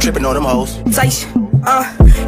tripping on them hoes. Size,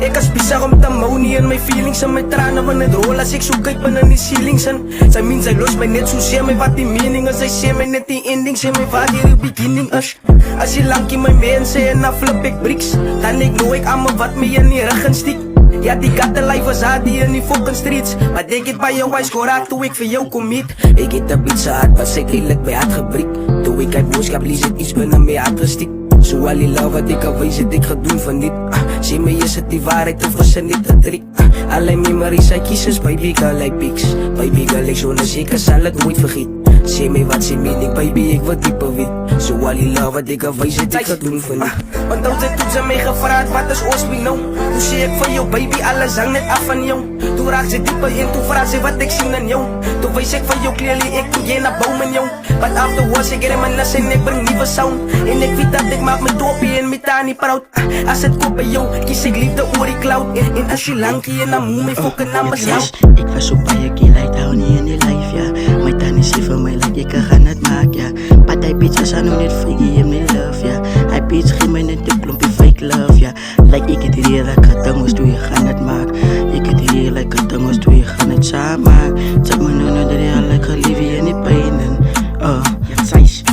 ek as bizar om te mou nie in my feelings en my trane wanneer dit rol as ek so kyk binne in die ceilings en sy mien sy los my net so sê my wat die meaning is, sy sê my net die ending, sê my wat hier die beginning is. As jy lank in my mense en na flip ek bricks, dan ek nou ek allemaal wat my in die rug instiek. Ja, die katte life was hard hier in die fucking streets, maar ek het by jou huis geraak toe ek vir jou kom meet. Ek het een beetje hard, was ek redelijk by hart gebreek. Toe ek uit boodskap lies het iets binne my hart gestiek. So al die love wat ek alwees het ek gedoen van dit. Sê my is het die waarheid of is het net een trick. Al die memories hy kies is baby girl like pics. Baby girl ek so seker sal ek nooit vergeet. Sê my wat sê mening baby ek wat diepe weet. So al die love wat ek alwees het ek gedoen van dit. Want nou sy toets aan my gevraad wat is ons wie nou. Toe sê ek van jou baby alles hang net af van jou. Toe raak sy diepe en toe vraag sy wat ek sien in jou. Toe wees ek van jou clearly ek toe jy na boom in jou. But afterwards ek het my nas en ek bring nieuwe sound. En ek weet dat ek maak my dopie en my tani proud. As het koop by jou, kies ek liefde oor die cloud. En as jy lankie en dan moet my fucking naam is jou. Ek was so baie keer like down hier in die life, ja. My tani sê vir my like ek gaan het maak, ja. But hy bitch was aan nou net freaky in my love, ja. Hy bitch geef my net een klompie fake love, ja. Like ek het hier like het ons toe jy gaan het maak. Ek het hier like het ons toe jy gaan het saam maak. Zeg my nou dat jy al like gelief hier in die pijn en ja, size,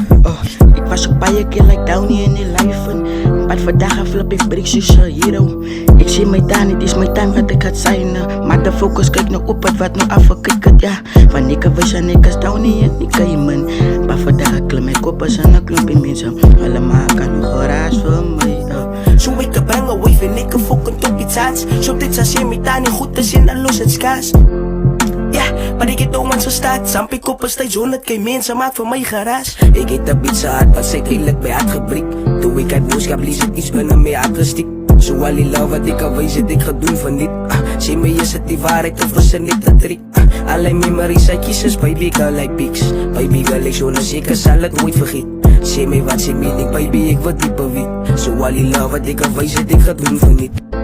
ek was so baie keer like down hier in die life en but vandag flip ek breek soos a hero. Ek sê my dan, het is my time wat ek het zijn, maar de focus kyk nou op het wat nou afgekyk het, ja. Van ek was en ek is down hier in die keimen, maar vandag klim ek op as in a klompie mense. Hulle maak aan hoe geraas vir my, So ek bring away van ek fucking top iets ads. So dit sal sê my tani goed is en los het skaas. Ja, maar ek het omans verstaat. Samp ek op een steeds 100 kei mense maak vir my geraas. Ek het een beetje hard, was ek redelijk by hart gebreek. Toe ek uit boodskap lies het iets binne my hart gestiek. So al die love wat ek alwees het ek gedoen van dit. Sê my is het die waarheid of is het net een trick. Al die memories hy kies is baby girl like pics. Baby girl ek so seker sal ek nooit vergeet. Sê my wat sê mening baby ek wat diepe weet. So al die love wat ek alwees het ek gedoen van dit.